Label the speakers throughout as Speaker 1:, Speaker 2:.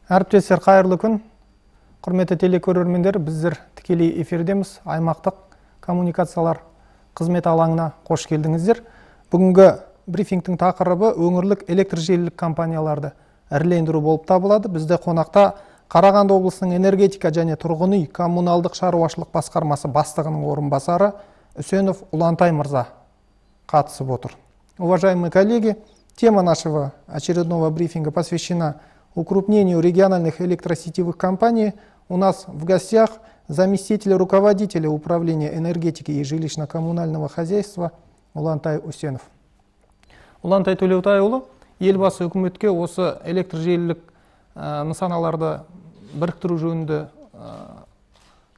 Speaker 1: Әріптестер, қайырлы күн. Құрметті телекөрермендер, біздер тікелей эфирдеміз. Аймақтық коммуникациялар қызмет алаңына қош келдіңіздер. Бүгінгі брифингтің тақырыбы өңірлік электр желілік компанияларды ірілендіру болып табылады. Бізде қонақта Қарағанды облысының энергетика және тұрғын үй коммуналдық шаруашылық басқармасы бастығының орынбасары Үсенов Улантай мырза қатысып отыр. Уважаемые коллеги, тема нашего очередного брифинга посвящена укрупнению региональных электросетевых компаний. У нас в гостях заместитель руководителя управления энергетики и жилищно-коммунального хозяйства Улантай Үсенов. Улантай Төлеутайұлы, елбасы үкіметке осы электр желілік нысаналарды біріктіру жөнінде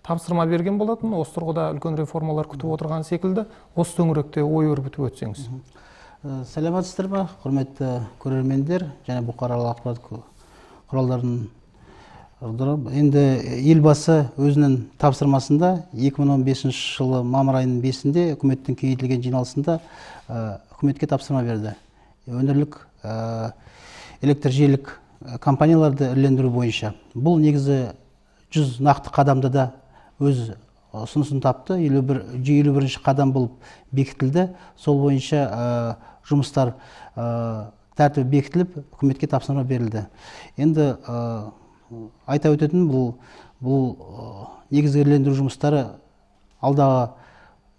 Speaker 1: тапсырма берген болатын. Осы тұрғыда үлкен реформалар күтіп отырған секілді. Осы төңіректе ой өрбітіп өтсеңіз.
Speaker 2: Сәлеметсіздер ме, құрметті көрермендер және бұқаралық ақпарат құралдарының. Енді елбасы өзінің тапсырмасында 2015 жылы мамыр айының 5-інде үкіметтің кеңейтілген жиналысында үкіметке тапсырма берді. Өңірлік электр желілік компанияларды ірілендіру бойынша. Бұл негізі 100 нақты қадамда да өз ұсынысын тапты. 51-ші қадам болып бекітілді. Сол бойынша жұмыстар тәртібі бекітіліп, үкіметке тапсырма берілді. Енді айта өтетін бұл негізгі ірілендіру жұмыстары алдағы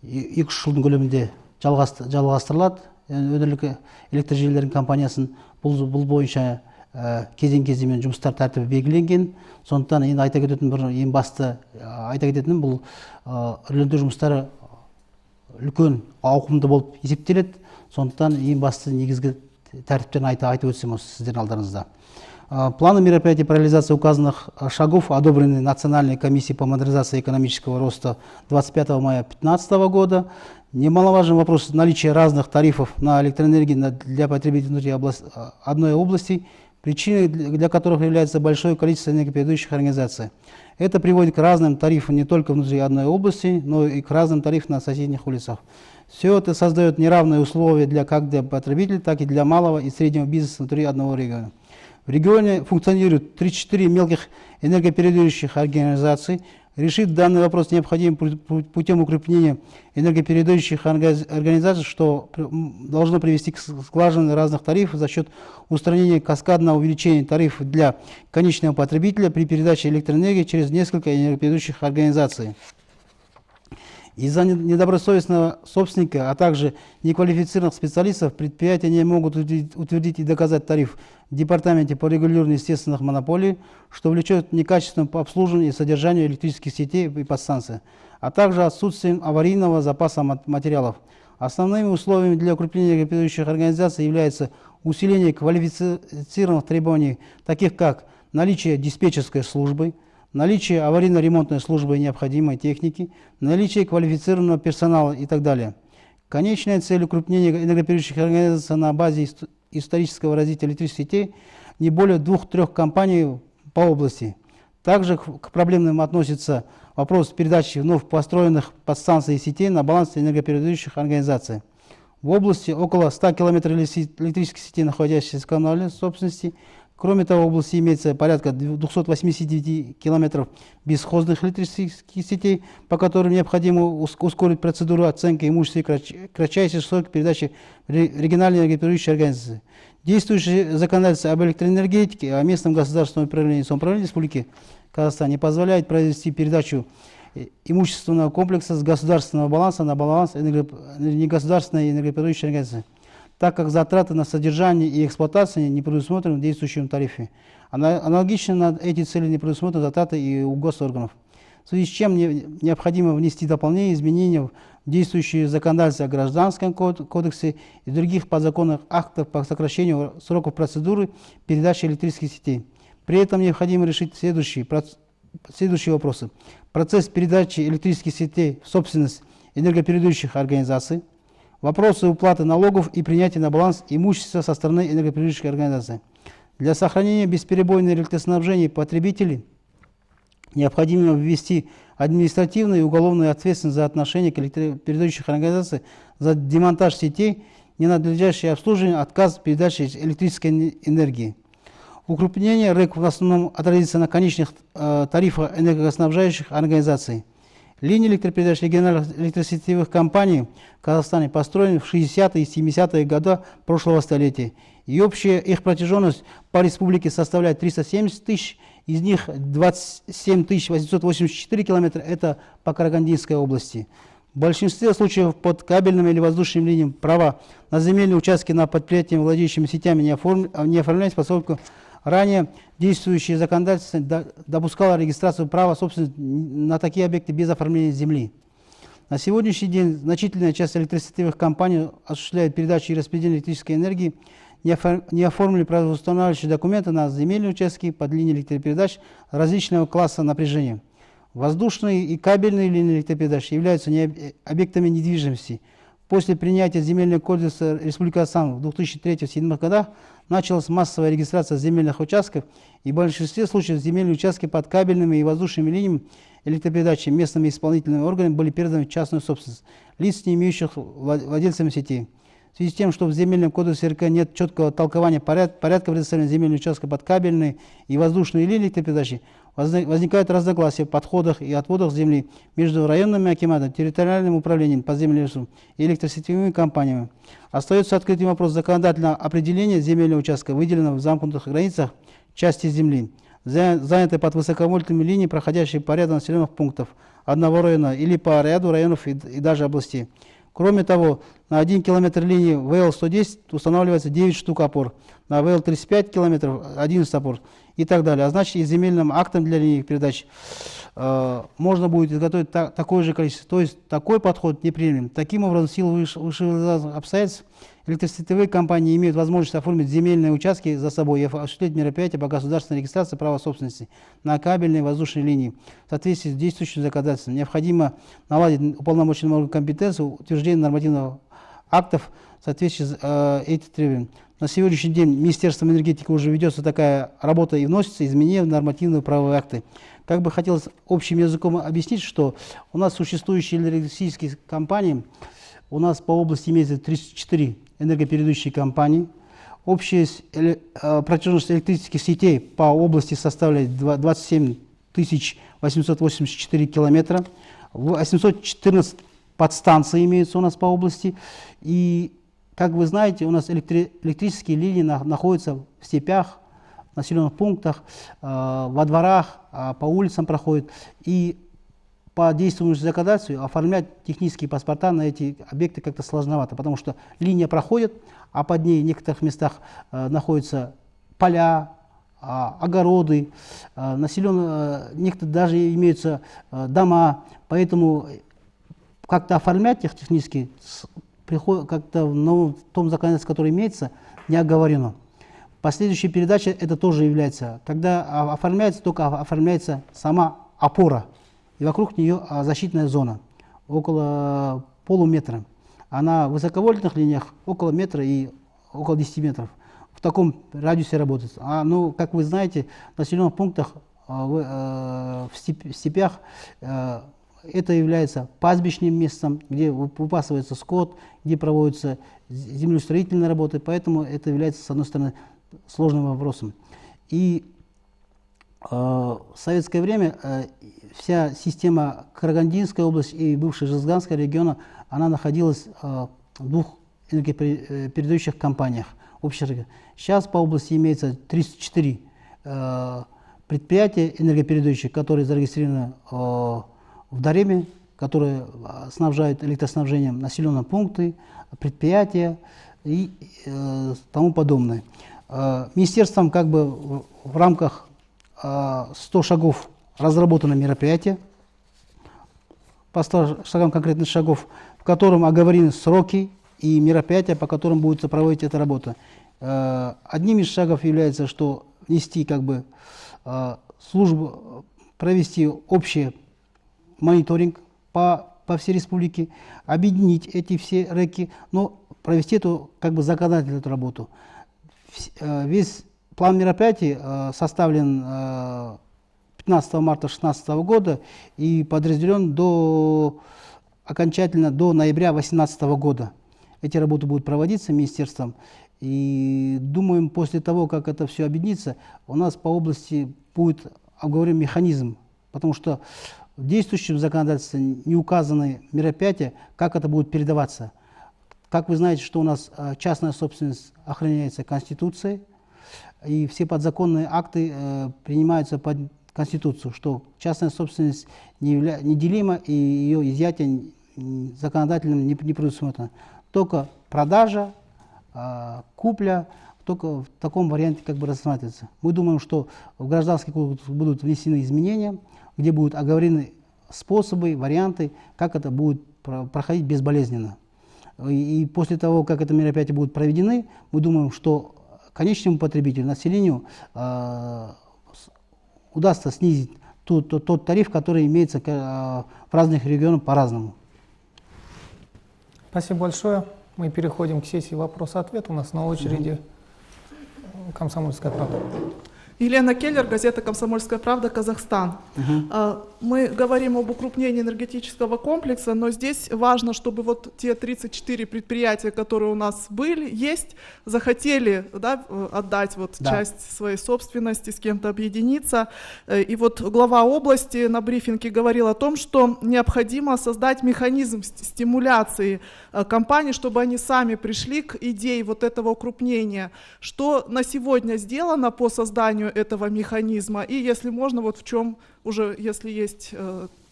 Speaker 2: 2-3 жылдың көлемінде жалғастырылады. Өңірлік электр желілерінің компаниясын бұл бойынша кезең-кезеңмен жұмыстар тәртібі белгіленген. Сондықтан енді айта кететінім бұл ірілендіру жұмыстары үлкен ауқымды болып есептеледі. Сондықтан ең басты негізгі тәртіптерін айтып өтсем осы сіздердің алдарыңызда. Планы мероприятий по реализации указанных шагов одобрены Национальной комиссией по модернизации экономического роста 25 мая 2015 года. Немаловажный вопрос наличия разных тарифов на электроэнергию для потребителей внутри одной области, причиной для которых является большое количество энергопередающих организаций. Это приводит к разным тарифам не только внутри одной области, но и к разным тарифам на соседних улицах. Все это создает неравные условия как для потребителей, так и для малого и среднего бизнеса внутри одного региона. В регионе функционируют 3-4 мелких энергопередающих организаций. Решить данный вопрос необходимо путем укрепления энергопередающих организаций, что должно привести к сглаживанию разных тарифов за счет устранения каскадного увеличения тарифов для конечного потребителя при передаче электроэнергии через несколько энергопередающих организаций. Из-за недобросовестного собственника, а также неквалифицированных специалистов предприятия не могут утвердить и доказать тариф в Департаменте по регулированию естественных монополий, что влечет к некачественному обслуживанию и содержанию электрических сетей и подстанций, а также отсутствием аварийного запаса материалов. Основными условиями для укрепления энергопередающих организаций является усиление квалифицированных требований, таких как наличие диспетчерской службы, наличие аварийно-ремонтной службы и необходимой техники, наличие квалифицированного персонала и так далее. Конечная цель укрепления энергопередающих организаций на базе исторического развития электрических сетей не более 2-3 компаний по области. Также к проблемным относится вопрос передачи вновь построенных подстанций и сетей на баланс энергопередающих организаций. В области около 100 километров электрических сетей, находящихся в коммунальной собственности. Кроме того, в области имеется порядка 289 километров бесхозных электрических сетей, по которым необходимо ускорить процедуру оценки имущества и кратчайший срок передачи региональной энергопередающей организации. Действующее законодательство об электроэнергетике и о местном государственном управлении и самоуправлении Республики Казахстан не позволяет произвести передачу имущественного комплекса с государственного баланса на баланс негосударственной энергопередающей организации, так как затраты на содержание и эксплуатацию не предусмотрены в действующем тарифе. Аналогично на эти цели не предусмотрены затраты и у госорганов. В связи с чем необходимо внести дополнения, изменения в действующие законодательства о Гражданском кодексе и других подзаконных актах по сокращению сроков процедуры передачи электрических сетей. При этом необходимо решить следующие вопросы. Процесс передачи электрических сетей в собственность энергопередающих организаций, вопросы уплаты налогов и принятия на баланс имущества со стороны энергопередающих организаций. Для сохранения бесперебойного электроснабжения потребителей необходимо ввести административную и уголовную ответственность за отношение к электропередающих организациям за демонтаж сетей, ненадлежащее обслуживание, отказ в передаче электрической энергии. Укрепление РЭК в основном отразится на конечных тарифах энергоснабжающих организаций. Линии электропередач региональных электросетевых компаний в Казахстане построены в 60-е и 70-е годы прошлого столетия. И общая их протяженность по республике составляет 370 тысяч, из них 27 884 километра – это по Карагандинской области. В большинстве случаев под кабельными или воздушными линиями права на земельные участки на предприятиях, владеющими сетями, не оформлялись, поскольку ранее действующее законодательство допускало регистрацию права собственности на такие объекты без оформления земли. На сегодняшний день значительная часть электросетевых компаний осуществляет передачу и распределение электрической энергии, не оформили правоустанавливающие документы на земельные участки под линией электропередач различного класса напряжения. Воздушные и кабельные линии электропередач являются объектами недвижимости. После принятия Земельного кодекса Республики Казахстан в 2003-2007 годах началась массовая регистрация земельных участков, и в большинстве случаев земельные участки под кабельными и воздушными линиями электропередачи местными исполнительными органами были переданы в частную собственность лиц, не имеющих владельцами сетей. В связи с тем, что в Земельном кодексе РК нет четкого толкования порядка предоставления земельных участков под кабельные и воздушные линии электропередачи, возникают разногласия в подходах и отводах земли между районными акиматами, территориальным управлением по земельным ресурсам и электросетевыми компаниями. Остается открытым вопрос законодательного определения земельного участка, выделенного в замкнутых границах части земли, занятой под высоковольтными линиями, проходящие по ряду населенных пунктов одного района или по ряду районов и даже областей. Кроме того, на 1 километр линии ВЛ-110 устанавливается 9 штук опор, на ВЛ-35 километров 11 опор и так далее. А значит, и земельным актом для линии передач можно будет изготовить такое же количество. То есть такой подход неприемлем. Таким образом, в силу вышеуказанных обстоятельств, электросетевые компании имеют возможность оформить земельные участки за собой и осуществлять мероприятия по государственной регистрации права собственности на кабельные и воздушные линии. В соответствии с действующим законодательством необходимо наладить уполномоченным органам компетенцию утверждение нормативных актов в соответствии с этим требованием. На сегодняшний день Министерством энергетики уже ведется такая работа и вносятся изменения в нормативные правовые акты. Как бы хотелось общим языком объяснить, что у нас существующие энергетические компании, у нас по области имеется 34 энергопередающие компании. Общая протяженность электрических сетей по области составляет 27 884 километра. 814 подстанций имеются у нас по области. И, как вы знаете, у нас электрические линии находятся в степях, в населенных пунктах, во дворах, по улицам проходят. И по действующему законодательству оформлять технические паспорта на эти объекты как-то сложновато, потому что линия проходит, а под ней в некоторых местах находятся поля, огороды, некоторые даже имеются дома, поэтому как-то оформлять их технически как-то в том законодательстве, которое имеется, не оговорено. Последующая передача это тоже является, когда оформляется, только оформляется сама опора, и вокруг нее защитная зона, около полуметра. А на высоковольтных линиях около метра и около 10 метров. В таком радиусе работает. Ну, как вы знаете, в населенных пунктах, в степях, это является пастбищным местом, где выпасывается скот, где проводятся землеустроительные работы, поэтому это является, с одной стороны, сложным вопросом. И в советское время вся система Карагандинской области и бывшего Жезганского региона, она находилась в двух энергопередающих компаниях. Сейчас по области имеется 34 предприятия энергопередающих, которые зарегистрированы в Дареме, которые снабжают электроснабжением населенные пункты, предприятия и тому подобное. Министерством как бы в рамках 100 шагов разработано мероприятие, по 100 шагам конкретных шагов, в котором оговорены сроки и мероприятия, по которым будет проводить эта работа. Одним из шагов является, что внести как бы службу, провести общий мониторинг по всей республике, объединить эти все РЭКи, но провести эту как бы законодательную работу. Весь план мероприятий составлен 15 марта 2016 года и подразделен окончательно до ноября 2018 года. Эти работы будут проводиться министерством. И думаем, после того, как это все объединится, у нас по области будет оговорен механизм, потому что в действующем законодательстве не указаны мероприятия, как это будет передаваться. Как вы знаете, что у нас частная собственность охраняется Конституцией, и все подзаконные акты принимаются под Конституцию, что частная собственность неделима, и ее изъятие законодательным не предусмотрено. Только продажа, купля, только в таком варианте как бы рассматривается. Мы думаем, что в Гражданский кодекс будут внесены изменения, где будут оговорены способы, варианты, как это будет проходить безболезненно. И после того, как это мероприятие будут проведены, мы думаем, что конечному потребителю, населению удастся снизить тот тариф, который имеется в разных регионах по-разному.
Speaker 1: Спасибо большое. Мы переходим к сессии вопрос-ответ. У нас на очереди «Комсомольская правда».
Speaker 3: Елена Келлер, газета «Комсомольская правда», Казахстан. Мы говорим об укрупнении энергетического комплекса, но здесь важно, чтобы вот те 34 предприятия, которые у нас есть, захотели, да, отдать вот часть своей собственности, с кем-то объединиться. И вот глава области на брифинге говорил о том, что необходимо создать механизм стимуляции компаний, чтобы они сами пришли к идее вот этого укрупнения. Что на сегодня сделано по созданию этого механизма, и если можно, вот в чем уже, если есть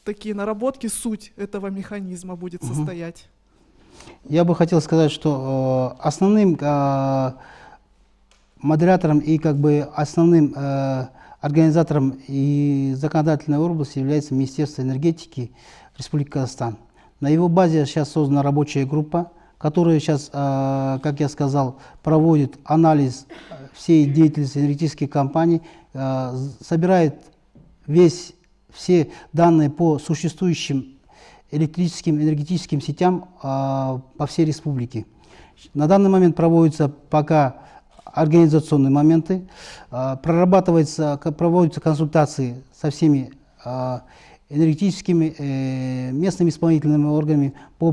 Speaker 3: такие наработки, суть этого механизма будет состоять?
Speaker 2: Я бы хотел сказать, что основным модератором и как бы основным организатором и законодательной области является Министерство энергетики Республики Казахстан. На его базе сейчас создана рабочая группа, которая сейчас, как я сказал, проводит анализ всей деятельности энергетических компаний, собирает все данные по существующим электрическим, энергетическим сетям по всей республике. На данный момент проводятся пока организационные моменты, проводятся консультации со всеми энергетическими местными исполнительными органами по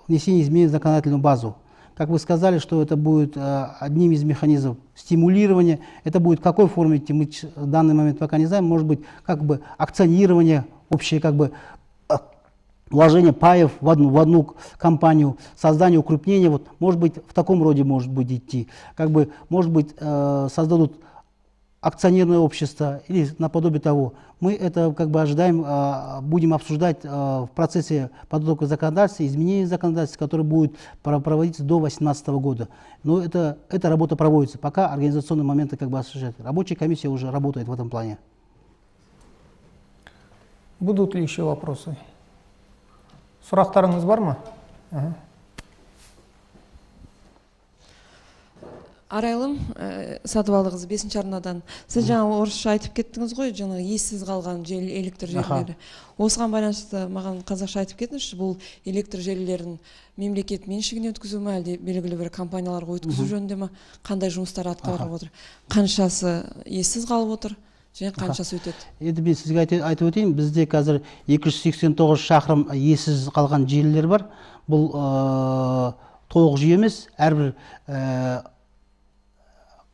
Speaker 2: внесению изменений в законодательную базу. Как вы сказали, что это будет одним из механизмов стимулирования. Это будет в какой форме, мы в данный момент пока не знаем. Может быть, как бы акционирование, общее как бы вложение паев в одну компанию, создание укрупнения. Вот, может быть, в таком роде может быть идти. Как бы, может быть, создадут акционерное общество или наподобие того. Мы это как бы ожидаем, будем обсуждать в процессе подготовки законодательства, изменения законодательства, которые будут проводиться до 2018 года. Но эта работа проводится, пока организационные моменты как бы осуществляются. Рабочая комиссия уже работает в этом плане.
Speaker 1: Будут ли еще вопросы? Сұрақтарыңыз бар ма?
Speaker 4: Арайлым, Сатыбалды қызы 5-ші арнадан. Сіз жаңа орысша айтып кеттіңіз ғой, жаңа ессіз қалған электр желілері. Осыған байланысты маған қазақша айтып кетіңізші, бұл электр желілерін мемлекет меншігіне өткізу ме, әлде белгілі бір компанияларға өткізу жөнінде ме, қандай жұмыстар атқарылып отыр? Қаншасы ессіз қалып отыр? Және қаншасы өтеді?
Speaker 2: Енді мен сізге айтып өтейін, бізде қазір 289 шақырым ессіз қалған желілер бар. Бұл толық жүйе емес, әрбір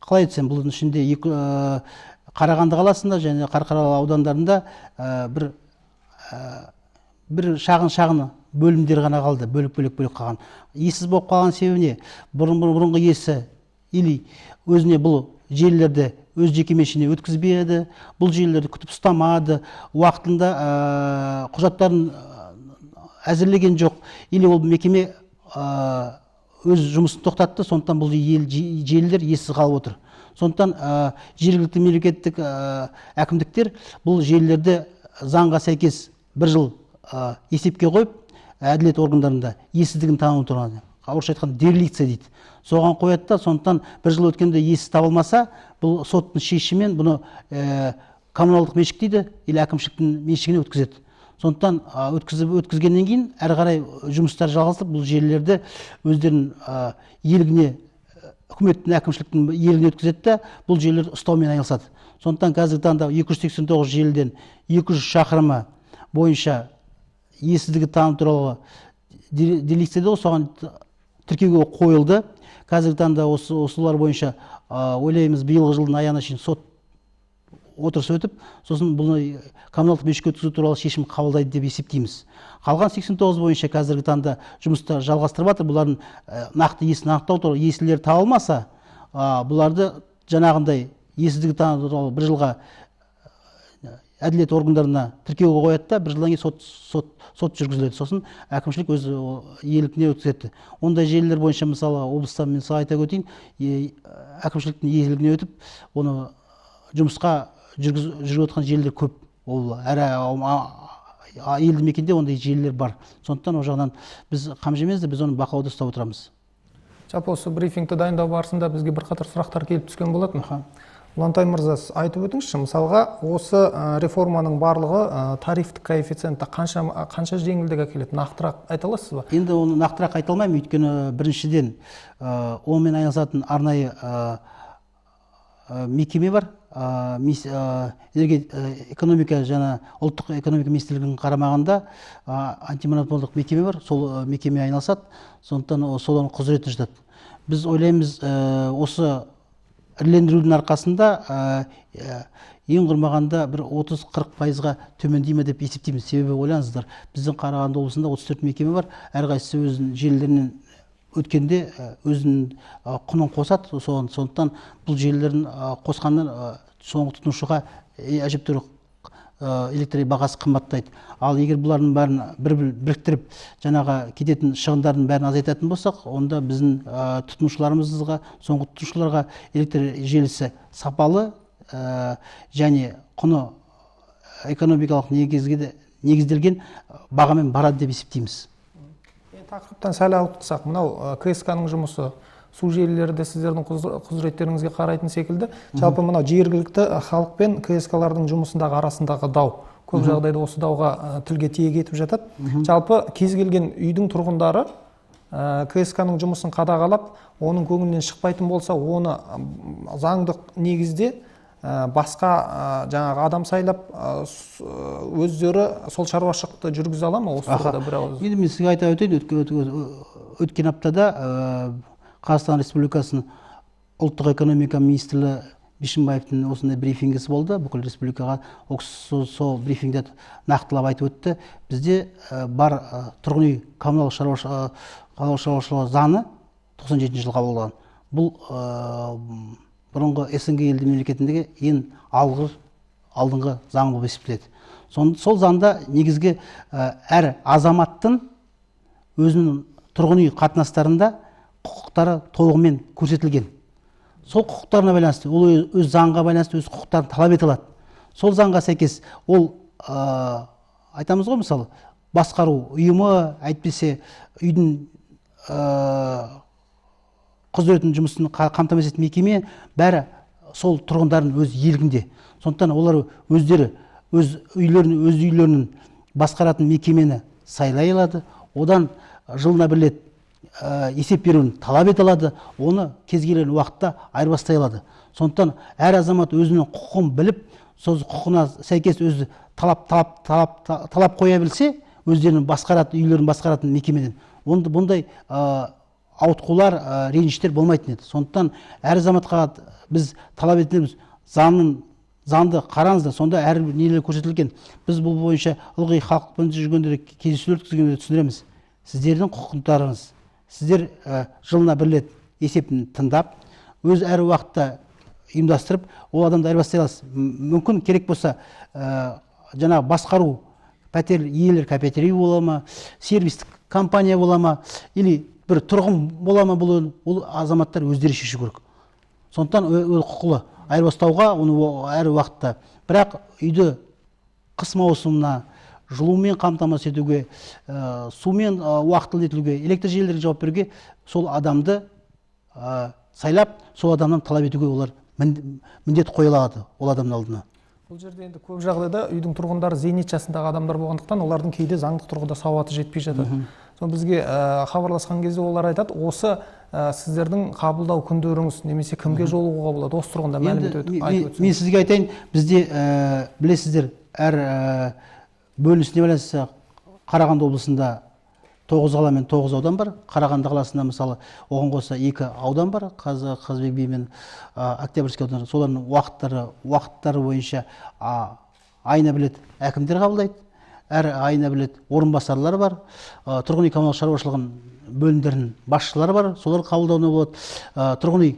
Speaker 2: қалай айтсам, бұл ішінде Қарағанды қаласында және Қарқаралы аудандарында бір шағын бөлімдер ғана қалды, бөлік қалған. Ессіз болып қалған себебі не? Бұрынғы иесі или өзіне бұл желілерді өз жекеменшігіне өткізбеді, бұл желілерді күтіп ұстамады, уақытында құжаттарын әзірлеген жоқ, или ол мекеме өз жұмысын тоқтатты, сондықтан бұл желілер ессіз қалып отыр. Сондықтан жергілікті мемлекеттік әкімдіктер бұл желілерді заңға сәйкес бір жыл есепке қойып, әділет органдарында ессіздігін танып тұрады. Орысша айтқанда дереликция дейді. Соған қояды да, сондықтан бір жыл өткенде ессіз табылмаса, бұл соттың шешімімен бұны коммуналдық меншік дейді, или әкімшіліктің меншігіне өткізеді. Сондықтан өткізгеннен кейін әрі қарай жұмыстар жалғасып, бұл желілерді өздерінің иелігіне, үкіметтің әкімшіліктің иелігіне өткізеді де, бұл желілерді ұстаумен айналысады. Сондықтан қазіргі таңда 289 желіден 200 шақырымы бойынша ессіздігі тану туралы деликция соған тіркеуге қойылды. қазіргі таңда осылар бойынша ойлаймыз биылғы жылдың аяғына шейін сот отырысы өтіп, сосын бұны коммуналдық меншікке өткізу туралы шешім қабылдайды деп есептейміз. Қалған 89 бойынша қазіргі таңда жұмысты жалғастырып жатыр. Бұлардың нақты иесін анықтау туралы иесілері табылмаса, бұларды жаңағындай иесіздігі туралы бір жылға әділет органдарына тіркеуге қояды да, бір жылдан кейін сот жүргізіледі. Сосын әкімшілік өз иелігіне өткізеді. Ондай желілер бойынша мысалы облыста мен айта өтейін, әкімшіліктің иелігіне өтіп, оны жұмысқа жүріп отқан желілер көп. Ол әр елді мекенде ондай желілер бар. Сондықтан ол жағынан біз қам жемейміз, біз оны бақылауда ұстап отырамыз.
Speaker 1: Жалпы осы брифингті дайындау барысында бізге бірқатар сұрақтар келіп түскен болатын. Ұлантай мырза, айтып өтіңізші, мысалға осы реформаның барлығы тарифтік коэффициентті қанша жеңілдік әкеледі? Нақтырақ айта аласыз ба?
Speaker 2: Енді оны нақтырақ айта алмаймын, өйткені біріншіден онымен айналысатын арнайы мекеме бар. Экономика және ұлттық экономика министрлігінің қарамағында антимонополдық мекеме бар, сол мекеме айналысады, сондықтан солардың құзыреті жатады. Біз ойлаймыз, осы ірілендірудің арқасында ең құрмағанда бір 30-40%-ға төмендей ме деп есептейміз. Себебі ойлаңыздар, біздің Қарағанды облысында 34 мекеме бар, әрқайсысы өзінің желілерінен өткенде өзінің құнын қосады. Сондықтан бұл желілерін қосқаннан соңғы тұтынушыға әжептәуір электр бағасы қымбаттайды. Ал егер бұлардың бәрін біріктіріп, жаңағы кететін шығындардың бәрін азайтатын болсақ, онда біздің тұтынушыларымызға, соңғы тұтынушыларға электр желісі сапалы және құны экономикалық негізделген бағамен барады деп есептейміз.
Speaker 1: Тақырыптан сәл ауытқысақ, мынау КСК-ның жұмысы, су желілері де сіздердің құзыреттеріңізге қарайтын секілді. Жалпы мынау жергілікті халық пен КСК-лардың жұмысындағы арасындағы дау көп жағдайда осы дауға тілге тиек етіп жатады. Жалпы кез келген үйдің тұрғындары КСК-ның жұмысын қадағалап, оның көңілінен шықпайтын болса, оны заңдық негізде басқа жаңағы адам сайлап өздері сол шаруашылықты жүргізе ала ма? Осы тұрғыда бір ауыз.
Speaker 2: Енді мен сізге айта өтейін, өткен аптада Қазақстан Республикасының ұлттық экономика министрі Бишімбаевтың осындай брифингісі болды. Бүкіл республикаға сол брифингде нақтылап айтып өтті. Бізде бар тұрғын үй коммуналдық шаруашылығы заңы 97 жылы қабылданған. Бұл бұрынғы СНГ елді мемлекетіндегі ең алдыңғы заң болып есептеледі. Сол заңда негізгі әр азаматтың өзінің тұрғын үй қатынастарында құқықтары толығымен көрсетілген. Сол құқықтарына байланысты, ол өз заңға байланысты өз құқықтарын талап ете алады. Сол заңға сәйкес ол айтамыз ғой, мысалы, басқару ұйымы, әйтпесе үйдің құзыретін жұмысын қамтамасыз ететін мекеме бәрі сол тұрғындардың өз иелігінде. Сондықтан олар өздері өз үйлерінің басқаратын мекемені сайлай алады, одан жылына бір рет есеп беруін талап ете алады, оны кез келген уақытта айырбастай алады. Сондықтан әр азамат өзінің құқығын біліп, сол құқығына сәйкес өзі талап қоя білсе, өздерінің үйлерін басқаратын мекемеден, бұндай ауытқулар, ренжіштер болмайтын еді. Сондықтан әр азаматқа біз талап етеміз, заңды қараңыздар, сонда әр нелер көрсетілген. Біз бұл бойынша ылғи халықпен жүргенде кездесулер өткізгенде түсіндіреміз. Сіздердің құқықтарыңыз, сіздер жылына бір рет есебін тыңдап, өз әр уақытта ұйымдастырып, ол адамды айырбастай аласыз. Мүмкін керек болса, жаңағы басқару пәтер иелер кооперативі бола ма, сервистік компания бола ма, или бір тұрғын бола ма, бұл азаматтар өздері шешу керек. Сондықтан ол құқылы айырбастауға, оны әр уақытта. Бірақ үйді қыс маусымына жылумен қамтамасыз етуге, сумен уақытылы етілуге, электр желілерге жауап беруге сол адамды сайлап, сол адамнан талап етуге олар міндет қойылады ол адамның алдына.
Speaker 1: Бұл жерде енді көп жағдайда үйдің тұрғындары зейнет жасындағы адамдар болғандықтан, олардың кейде заңдық тұрғыда сауаты жетпей жатады. Сол бізге хабарласқан кезде олар айтады, осы сіздердің қабылдау күндеріңіз немесе кімге жолығуға болады, осы тұрғында мәлімет айтып өтсеңіз.
Speaker 2: Мен сізге айтайын, бізде білесіздер, әр бөлінісіне байланысты Қарағанды облысында тоғыз қала мен тоғыз аудан бар. Қарағанды қаласында мысалы оған қоса 2 аудан бар, Қазыбек би мен Октябрьский аудан. Солардың уақыттары бойынша айына білет әкімдер қабылдайды. Әр айына білет орынбасарлар бар. Тұрғын үй коммуналдық шаруашылығын бөлімдерінің басшылары бар, солар қабылдауына болады. Тұрғын үй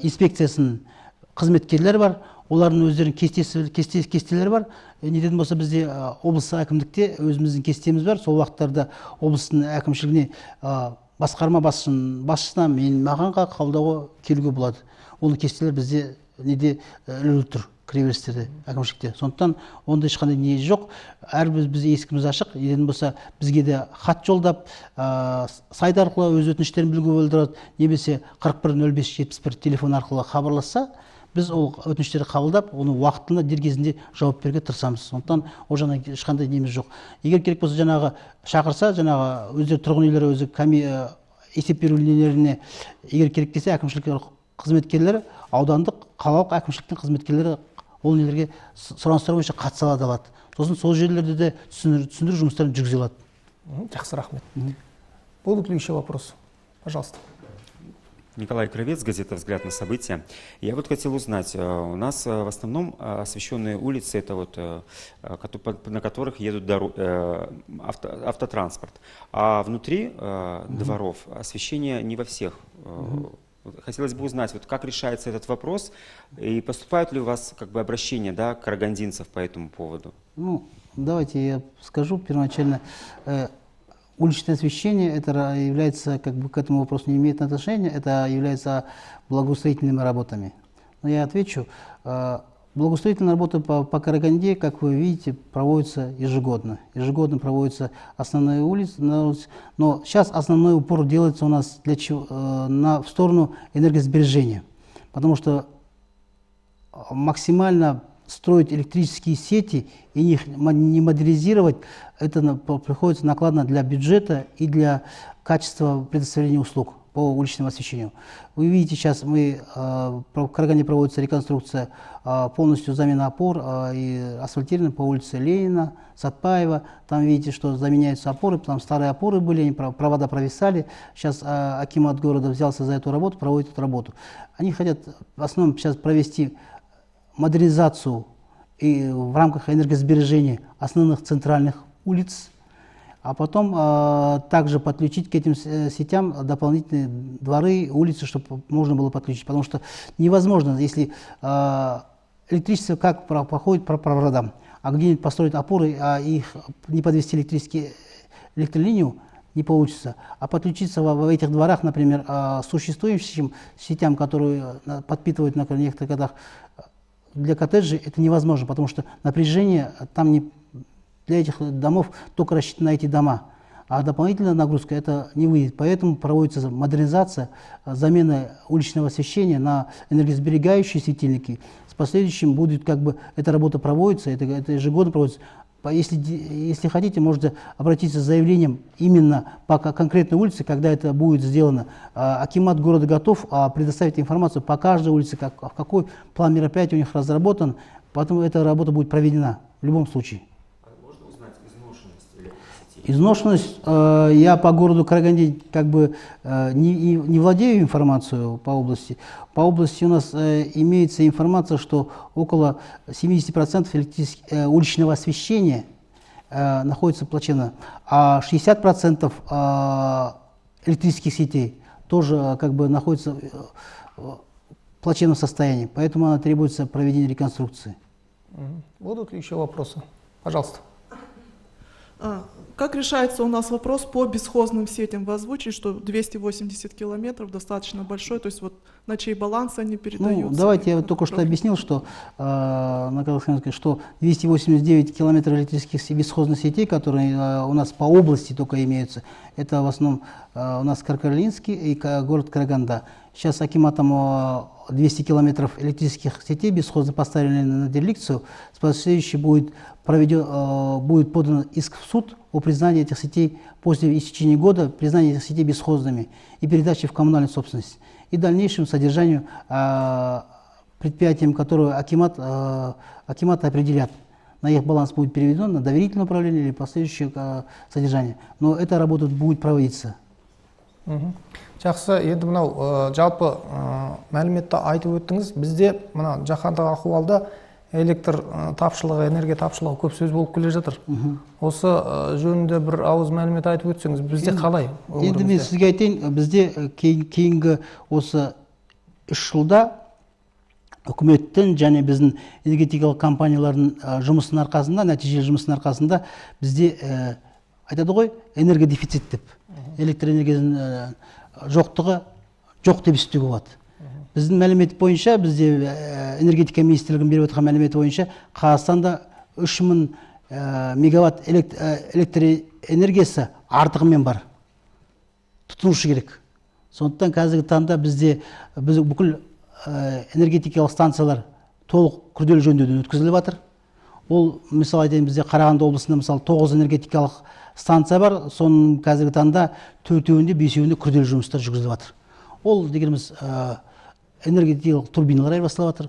Speaker 2: инспекциясының қызметкерлері бар, олардың өздерінің кестелері бар. Неден болса бізде облыс әкімдікте өзіміздің кестеміз бар. Сол уақыттарда облыстың әкімшілігіне басқарма басшысына маған қабылдауға келуге болады. Ол кестелер бізде неде ілулі тұр, кіреберістерде, әкімшілікте. Сондықтан онда ешқандай не жоқ. Әрбір біз есігіміз ашық. Неден болса бізге де хат жолдап, сайт арқылы өз өтініштерін білуге болдырады. Немесе 410571 телефон арқылы хабарласса, біз ол өтініштерді қабылдап, оны уақытында дер кезінде жауап беруге тырысамыз. Сондықтан ол жаңа ешқандай неміз жоқ. Егер керек болса жаңағы шақырса, жаңағы өздері тұрғын үйлер өзі есеп беру линияларына егер керек десе, әкімшілік қызметкерлері, аудандық, қалалық әкімшіліктің қызметкерлері ол нелерге сұраныстар бойынша қатыса алады. Сосын сол жерлерде де түсіндіру жұмыстарын жүргізе алады.
Speaker 1: Жақсы, рахмет. Будут ли еще вопросы? Пожалуйста.
Speaker 5: Николай Кравец, газета «Взгляд на события». Я вот хотел узнать, у нас в основном освещенные улицы, это вот, на которых едут автотранспорт, а внутри дворов освещение не во всех. Хотелось бы узнать, вот как решается этот вопрос, и поступают ли у вас как бы обращения, да, карагандинцев по этому поводу?
Speaker 2: Ну, давайте я скажу первоначально. Уличное освещение, это является, как бы к этому вопросу не имеет отношения, это является благоустроительными работами. Но я отвечу. Благоустроительные работы по Караганде, как вы видите, проводятся ежегодно. Ежегодно проводятся основные улицы, но сейчас основной упор делается у нас для чего? В сторону энергосбережения. Потому что максимально строить электрические сети и их не модернизировать, это приходится накладно для бюджета и для качества предоставления услуг по уличному освещению. Вы видите, сейчас в Караганде проводится реконструкция, полностью замена опор и асфальтирование по улице Ленина, Сатпаева. Там видите, что заменяются опоры, там старые опоры были, они провода провисали. Сейчас акимат города взялся за эту работу, проводит эту работу. Они хотят в основном сейчас провести модернизацию и в рамках энергосбережения основных центральных улиц, а потом также подключить к этим сетям дополнительные дворы, улицы, чтобы можно было подключить. Потому что невозможно, если электричество как проходит по проводам, а где-нибудь построить опоры, а их не подвести электролинию, не получится. А подключиться в этих дворах, например, существующим сетям, которые подпитывают, например, в некоторых годах для коттеджей, это невозможно, потому что напряжение там не для этих домов только рассчитано на эти дома, а дополнительная нагрузка это не выйдет. Поэтому проводится модернизация, замена уличного освещения на энергосберегающие светильники. С последующим будет как бы эта работа проводится, это ежегодно проводится. Если хотите, можете обратиться с заявлением именно по конкретной улице, когда это будет сделано. Акимат города готов предоставить информацию по каждой улице, какой план мероприятий у них разработан, поэтому эта работа будет проведена в любом случае.
Speaker 5: Можно узнать изношенность электросети?
Speaker 2: Изношенность, я по городу Караганде как бы не владею информацией по области. По области у нас имеется информация, что около 70% уличного освещения находится плачевно, а 60% электрических сетей тоже как бы находится в плачевном состоянии, поэтому она требуется проведения реконструкции.
Speaker 1: Будут ли еще вопросы? Пожалуйста.
Speaker 3: Как решается у нас вопрос по бесхозным сетям? Вы озвучили, что 280 километров достаточно большой, то есть вот на чей баланс они передаются?
Speaker 2: Ну, давайте я вот только что объяснил, что, что 289 километров электрических бесхозных сетей, которые у нас по области только имеются, это в основном у нас Каркаралинский и город Караганда. Сейчас акиматом 200 километров электрических сетей бесхозно поставлены на дереликцию. Следующий будет подан иск в суд о признании этих сетей после истечения года, признании этих сетей бесхозными и передаче в коммунальную собственность. И дальнейшему содержанию предприятиям, которые акиматы определят. на их баланс будет переведено на доверительное управление или последующее содержание. Но эта работа будет проводиться.
Speaker 1: Жақсы, енді мынау жалпы мәліметті айтып өттіңіз. Бізде мына жаһандық ахуалда электр тапшылығы, энергия тапшылығы көп сөз болып келе жатыр. Осы жөнінде бір ауыз мәлімет айтып өтсеңіз, бізде қалай?
Speaker 2: Енді мен сізге айтайын, бізде кейінгі осы 3 жылда үкіметтің және біздің энергетикалық компаниялардың жұмысының арқасында, нәтижелі жұмысының арқасында бізде айтады ғой, энергия дефицит деп. Электр энергиясының жоқтығы жоқ деп есептеуге болады. Біздің мәлімет бойынша, бізде энергетика министрлігінің беріп отырған мәліметі бойынша, Қазақстанда 3000 мегаватт электр энергиясы артығымен бар. Тұтынушы керек. Сондықтан қазіргі таңда бізде бүкіл энергетикалық станциялар толық күрделі жөндеуден өткізіліп жатыр. Ол, мысалы айтайын, бізде Қарағанды облысында мысалы 9 энергетикалық станция бар, соның қазіргі таңда 4-інде, 5-інде күрделі жұмыстар жүргізіліп жатыр. Ол дегеніміз энергетикалық турбиналар айырбасталып жатыр,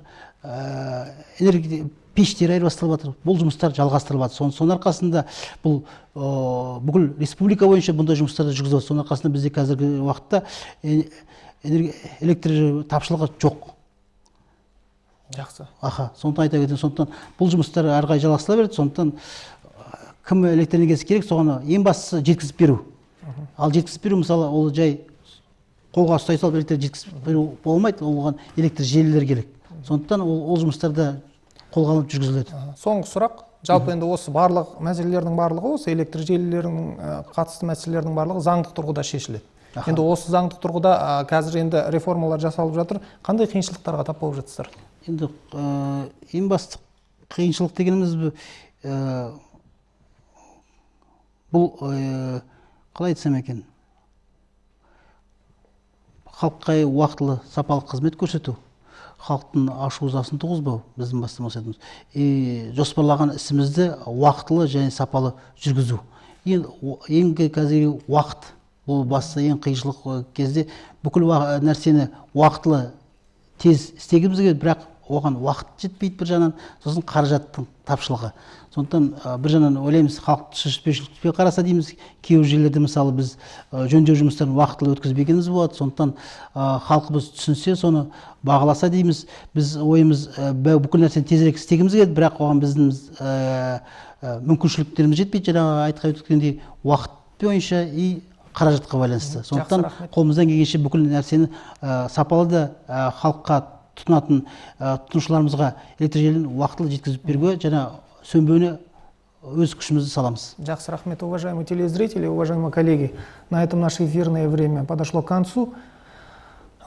Speaker 2: пештер айырбасталып жатыр. Бұл жұмыстар жалғастырылып жатыр. Соның арқасында бұл бүкіл республика бойынша бұндай жұмыстарды жүргізіп жатыр. Соның арқасында бізде қазіргі уақытта электр тапшылығы жоқ.
Speaker 1: Жақсы.
Speaker 2: Сондықтан айта кетейін, сондықтан бұл жұмыстар әрі қарай жалғастырыла береді. Сондықтан кім электр энергиясы керек, соған ең бастысы жеткізіп беру. Ал жеткізіп беру, мысалы, ол жай қолға ұстай салып электр жеткізіп беру болмайды, оған электр желілер керек. Сондықтан ол жұмыстарда қолға алынып жүргізіледі.
Speaker 1: Соңғы сұрақ, жалпы енді осы барлық мәселелердің барлығы, осы электр желілерінің қатысты мәселелердің барлығы заңдық тұрғыда шешіледі. Енді осы заңдық тұрғыда қазір енді реформалар жасалып жатыр. Қандай қиыншылықтарға тап болып жатсыздар?
Speaker 2: Енді ең басты қиыншылық дегеніміз бұл қалай айтсам екен, халыққа уақытылы сапалы қызмет көрсету, халықтың ашу-ызасын туғызбау біздің басты мақсатымыз. Жоспарлаған ісімізді уақытылы және сапалы жүргізу. Ең қазіргі уақыт, бұл басты ең қиыншылық кезде бүкіл нәрсені уақытылы тез істегіміз келеді, бірақ оған уақыт жетпейді бір жағынан, сосын қаражаттың тапшылығы. Сондықтан бір жағынан ойлаймыз, халықты түсініспеушілікпен қараса дейміз, кейбір жерлерде мысалы біз жөндеу жұмыстарын уақытылы өткізбегеніміз болады. Сондықтан халқымыз түсінсе, соны бағаласа дейміз. Біз ойымыз бүкіл нәрсені тезірек істегіміз келеді, бірақ оған біздің мүмкіншіліктеріміз жетпейді. Жаңағы айтқан өткендей уақыт бойынша и қаражатқа байланысты. Сондықтан қолымыздан келгенше бүкіл нәрсені сапалы да халыққа тұтынатын тұтынушыларымызға электр желілерін уақытылы жеткізіп беруге және сөнбеуіне өз күшімізді саламыз.
Speaker 1: Жақсы, рахмет, уважаемые телезрители, уважаемые коллеги. На этом наше эфирное время подошло к концу.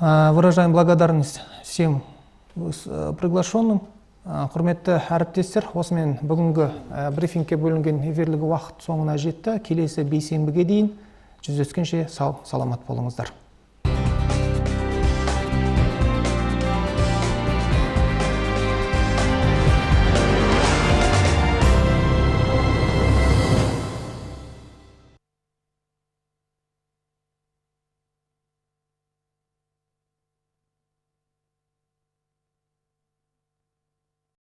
Speaker 1: Выражаем благодарность всем приглашенным. Құрметті әріптестер, осымен бүгінгі брифингке бөлінген эфирлік уақыт соңына жетті. Келесі бейсенбіге дейін жүздескенше сау, саламат болыңыздар.